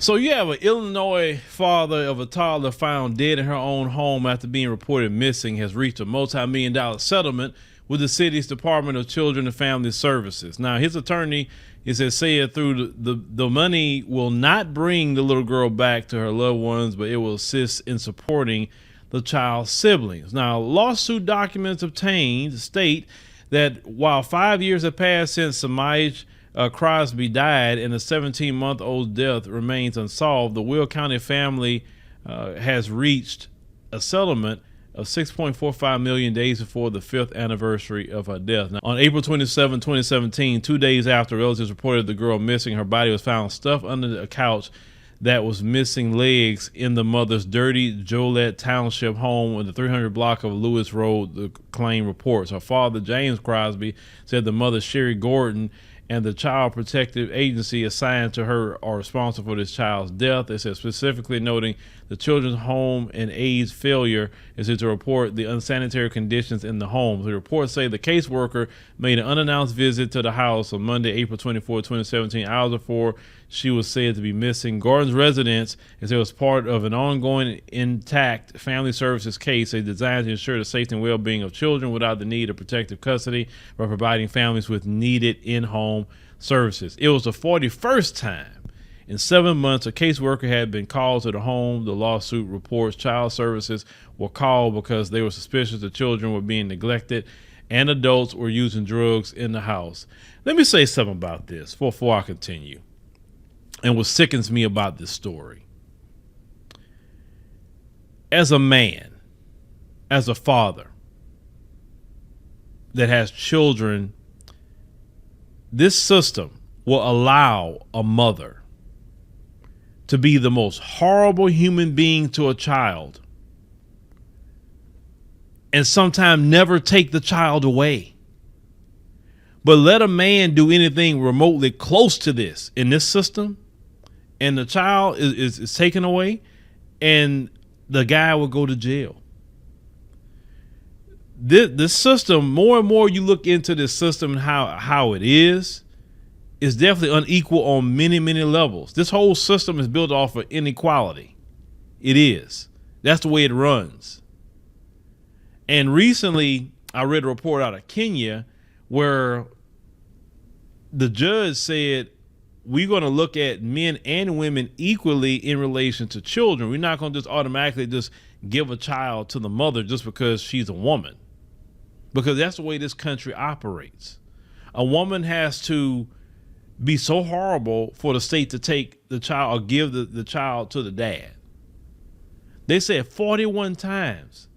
So you have an Illinois father of a toddler found dead in her own home after being reported missing has reached a multi-million-dollar settlement with the city's Department of Children and Family Services. Now, his attorney has said through the money will not bring the little girl back to her loved ones, but it will assist in supporting the child's siblings. Now, lawsuit documents obtained state that while 5 years have passed since Samaj Crosby died and the 17-month-old death remains unsolved, the Will County family has reached a settlement of $6.45 million days before the 5th anniversary of her death. Now, on April 27, 2017, 2 days after relatives reported the girl missing, her body was found stuffed under a couch that was missing legs in the mother's dirty Joliet Township home in the 300 block of Lewis Road, the claim reports. Her father, James Crosby, said the mother, Sherry Gordon, and the Child Protective Agency assigned to her are responsible for this child's death. It says specifically noting the Children's Home and Aids failure is to report the unsanitary conditions in the home. The reports say the caseworker made an unannounced visit to the house on Monday, April 24, 2017, hours before she was said to be missing. Gordon's residence is it was part of an ongoing intact family services case designed to ensure the safety and well-being of children without the need of protective custody by providing families with needed in-home services. It was the 41st time in 7 months a caseworker had been called to the home. The lawsuit reports child services were called because they were suspicious the children were being neglected and adults were using drugs in the house. Let me say something about this before I continue. And what sickens me about this story, as a man, as a father that has children, this system will allow a mother to be the most horrible human being to a child and sometimes never take the child away. But let a man do anything remotely close to this in this system, and the child is taken away, and the guy will go to jail. This system, more and more you look into this system and how it is definitely unequal on many, many levels. This whole system is built off of inequality. It is. That's the way it runs. And recently, I read a report out of Kenya where the judge said, we're going to look at men and women equally in relation to children. We're not going to just automatically just give a child to the mother just because she's a woman, because that's the way this country operates. A woman has to be so horrible for the state to take the child or give the child to the dad. They said 41 times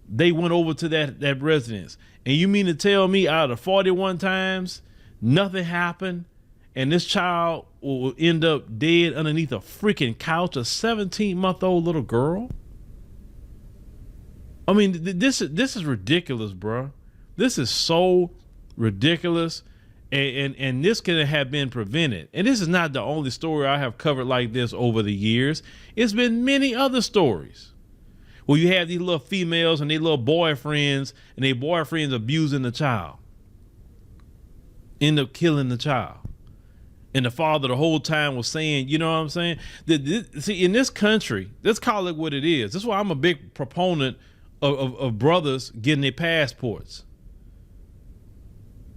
they went over to that residence. And you mean to tell me out of 41 times, nothing happened? And this child will end up dead underneath a freaking couch, a 17-month-old little girl? I mean, this is ridiculous, bro. This is so ridiculous. And this could have been prevented. And this is not the only story I have covered like this over the years. It's been many other stories where you have these little females and their little boyfriends, and their boyfriends abusing the child, end up killing the child. And the father the whole time was saying, you know what I'm saying? See, in this country, let's call it what it is. That's why I'm a big proponent of brothers getting their passports.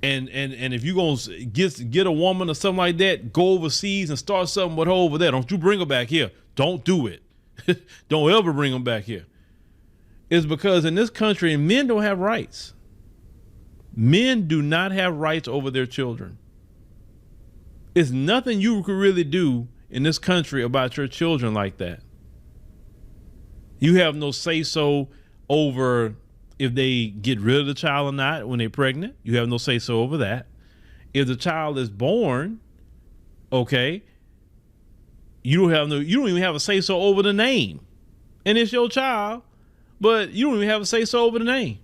And if you're going to get a woman or something like that, go overseas and start something with her over there. Don't you bring her back here. Don't do it. Don't ever bring them back here. It's because in this country, men don't have rights. Men do not have rights over their children. It's nothing you could really do in this country about your children like that. You have no say-so over if they get rid of the child or not when they're pregnant. You have no say-so over that. If the child is born, okay, you don't even have a say-so over the name. And it's your child, but you don't even have a say-so over the name.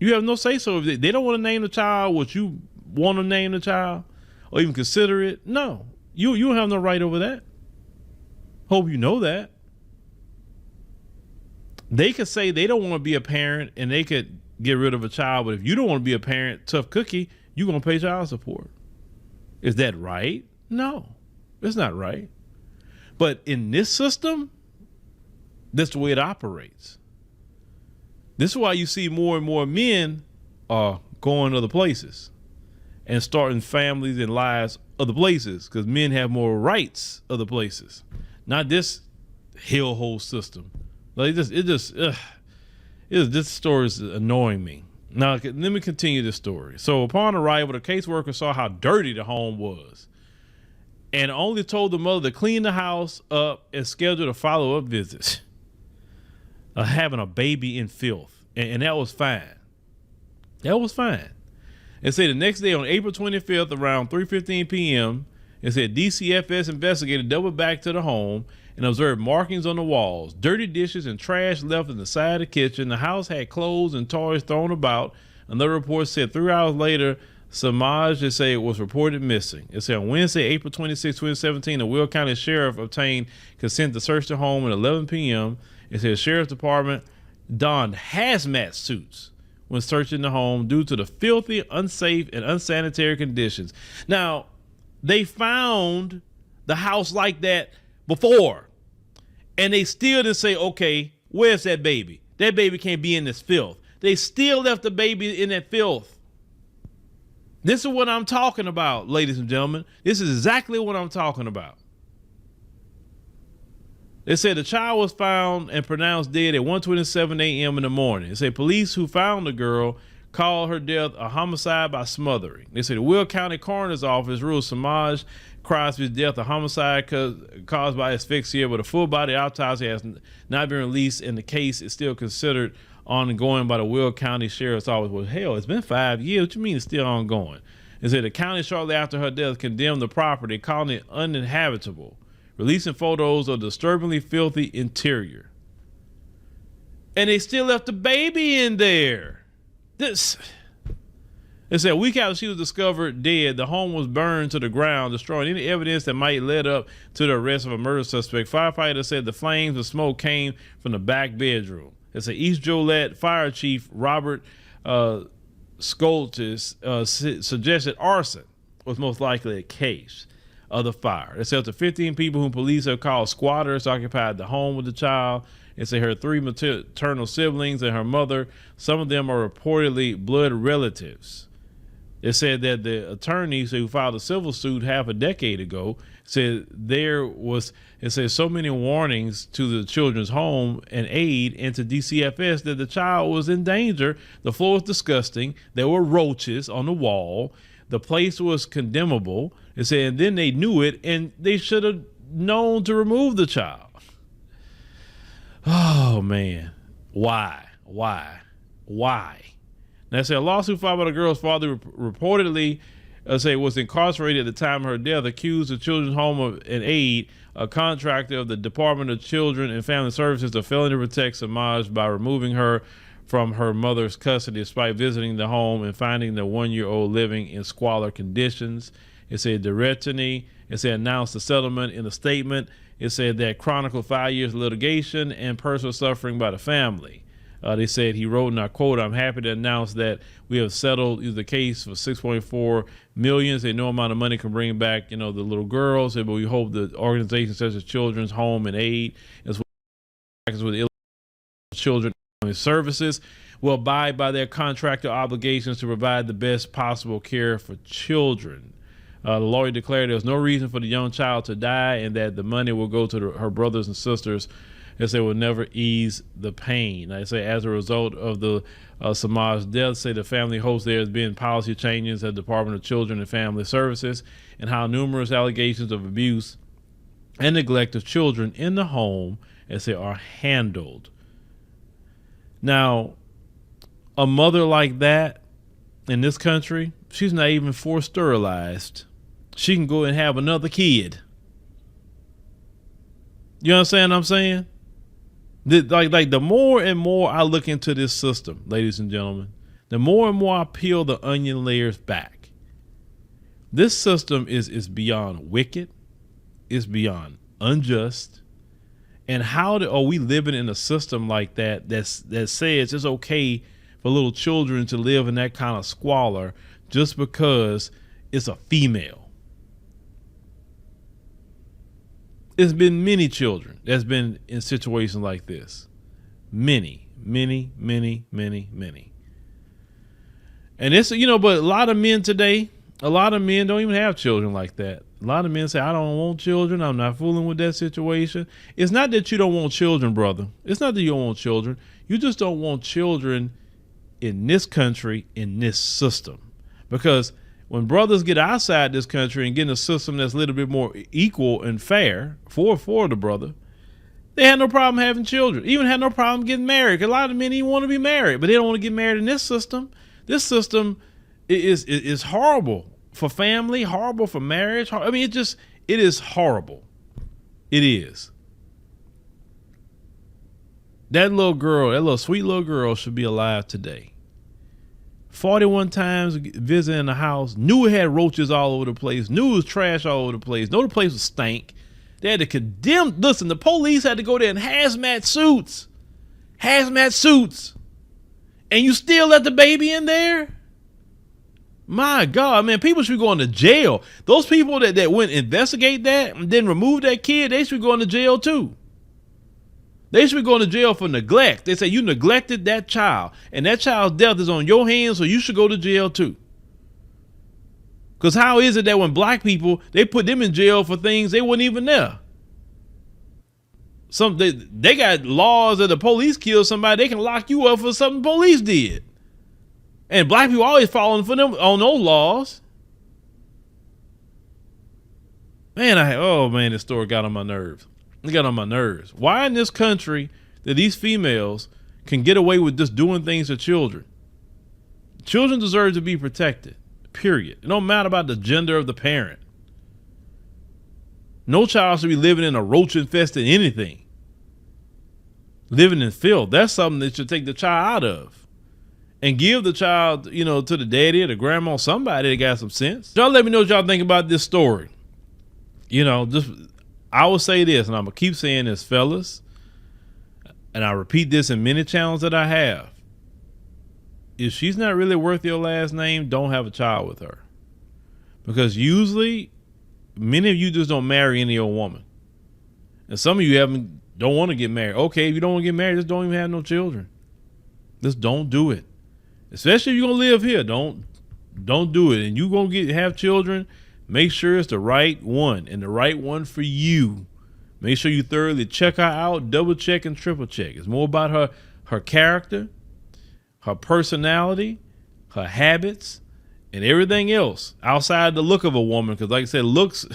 You have no say-so. If they don't want to name the child what you want to name the child, or even consider it, no, you don't have no right over that. Hope you know that. They could say they don't want to be a parent and they could get rid of a child, but if you don't want to be a parent, tough cookie, you're going to pay child support. Is that right? No, it's not right. But in this system, that's the way it operates. This is why you see more and more men going other places and starting families and lives other places, because men have more rights other places, not this hellhole system. Like this story is annoying me. Now let me continue this story. So upon arrival, the caseworker saw how dirty the home was and only told the mother to clean the house up and schedule a follow-up visit. Having a baby in filth, and that was fine. That was fine. It said the next day on April 25th around 3:15 p.m., it said DCFS investigator doubled back to the home and observed markings on the walls, dirty dishes and trash left in the side of the kitchen. The house had clothes and toys thrown about. Another report said 3 hours later, Samaj, they say, was reported missing. It said on Wednesday, April 26, 2017, the Will County Sheriff obtained consent to search the home at 11 p.m. It said Sheriff's Department donned hazmat suits when searching the home due to the filthy, unsafe, and unsanitary conditions. Now, they found the house like that before, and they still didn't say, okay, where's that baby? That baby can't be in this filth. They still left the baby in that filth. This is what I'm talking about, ladies and gentlemen. This is exactly what I'm talking about. They said the child was found and pronounced dead at 1:27 a.m. in the morning. They say police who found the girl called her death a homicide by smothering. They said the Will County Coroner's Office ruled Samaj Crosby's death a homicide caused by asphyxia, but a full body autopsy has not been released, and the case is still considered ongoing by the Will County Sheriff's Office. Well, hell, it's been 5 years. What you mean it's still ongoing? They said the county shortly after her death condemned the property, calling it uninhabitable, releasing photos of disturbingly filthy interior. And they still left the baby in there. They said a week after she was discovered dead, the home was burned to the ground, destroying any evidence that might lead up to the arrest of a murder suspect. Firefighters said the flames and smoke came from the back bedroom. They said East Joliet Fire Chief Robert Skoltis suggested arson was most likely the case of the fire. It said the 15 people whom police have called squatters occupied the home with the child. It said her 3 maternal siblings and her mother, some of them are reportedly blood relatives. It said that the attorneys who filed a civil suit half a decade ago said it says so many warnings to the children's home and aid and to DCFS that the child was in danger. The floor was disgusting. There were roaches on the wall. The place was condemnable. It said, and then they knew it and they should have known to remove the child. Oh man, why? Now, say a lawsuit filed by the girl's father reportedly was incarcerated at the time of her death, accused the Children's Home and Aid, a contractor of the Department of Children and Family Services, of failing to protect Samaj by removing her from her mother's custody despite visiting the home and finding the 1-year-old living in squalor conditions. It said Directany, it said announced the settlement in a statement. It said that chronicled 5 years of litigation and personal suffering by the family. They said he wrote, and I quote, "I'm happy to announce that we have settled the case for $6.4 million. Say no amount of money can bring back, the little girls. But we hope that organizations such as Children's Home and Aid, as well as with children services, will abide by their contractual obligations to provide the best possible care for children." The lawyer declared there was no reason for the young child to die and that the money will go to her brothers and sisters, as they will never ease the pain. I say as a result of the Samaj's death, say the family hopes there has been policy changes at the Department of Children and Family Services, and how numerous allegations of abuse and neglect of children in the home as they are handled. Now, a mother like that in this country, she's not even forced sterilized. She can go and have another kid. You understand what I'm saying? Like the more and more I look into this system, ladies and gentlemen, the more and more I peel the onion layers back. This system is beyond wicked. It's beyond unjust. And how are we living in a system like that says it's okay for little children to live in that kind of squalor just because it's a female? It's been many children that's been in situations like this. Many. And it's, but a lot of men today, a lot of men don't even have children like that. A lot of men say, I don't want children. I'm not fooling with that situation. It's not that you don't want children, brother. It's not that you don't want children. You just don't want children in this country, in this system. Because when brothers get outside this country and get in a system that's a little bit more equal and fair for the brother, they had no problem having children. Even had no problem getting married. A lot of men even want to be married, but they don't want to get married in this system. This system is horrible for family, horrible for marriage. I mean, it is horrible. It is. That little girl, that little sweet little girl should be alive today. 41 times visiting the house, knew it had roaches all over the place, knew it was trash all over the place, knew the place was stank. They had to condemn, listen, the police had to go there in hazmat suits. And you still let the baby in there? My God, man, people should be going to jail. Those people that went investigate that and then remove that kid, they should be going to jail too. They should be going to jail for neglect. They say you neglected that child and that child's death is on your hands, so you should go to jail too. Because how is it that when black people, they put them in jail for things they weren't even there? They got laws that the police kill somebody, they can lock you up for something police did. And black people always falling for them on those laws. Man, this story got on my nerves. It got on my nerves. Why in this country that these females can get away with just doing things to children? Children deserve to be protected, period. It don't matter about the gender of the parent. No child should be living in a roach-infested anything. Living in filth. That's something that should take the child out of. And give the child, to the daddy or the grandma or somebody that got some sense. Y'all let me know what y'all think about this story. I will say this, and I'm going to keep saying this, fellas, and I repeat this in many channels that I have. If she's not really worth your last name, don't have a child with her. Because usually, many of you just don't marry any old woman. And some of you don't want to get married. Okay, if you don't want to get married, just don't even have no children. Just don't do it. Especially if you're going to live here, don't do it. And you're going to have children, make sure it's the right one and the right one for you. Make sure you thoroughly check her out, double check and triple check. It's more about her character, her personality, her habits, and everything else outside the look of a woman. Because like I said, looks,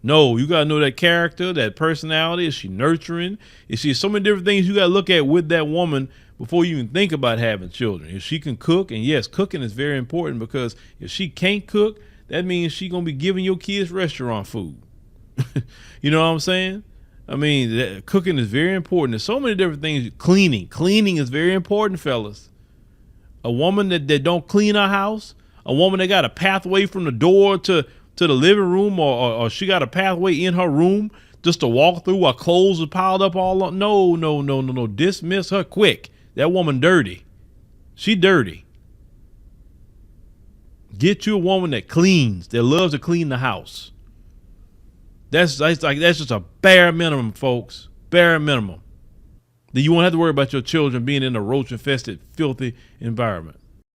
no, you got to know that character, that personality. Is she nurturing? Is she so many different things you got to look at with that woman before you even think about having children? If she can cook, and yes, cooking is very important, because if she can't cook, that means she's going to be giving your kids restaurant food. You know what I'm saying? I mean, cooking is very important. There's so many different things. Cleaning is very important, fellas. A woman that don't clean her house, a woman that got a pathway from the door to the living room, or she got a pathway in her room just to walk through while clothes are piled up all on. No. Dismiss her quick. That woman dirty. She dirty. Get you a woman that cleans, that loves to clean the house. That's just a bare minimum, folks. Bare minimum. Then you won't have to worry about your children being in a roach-infested, filthy environment.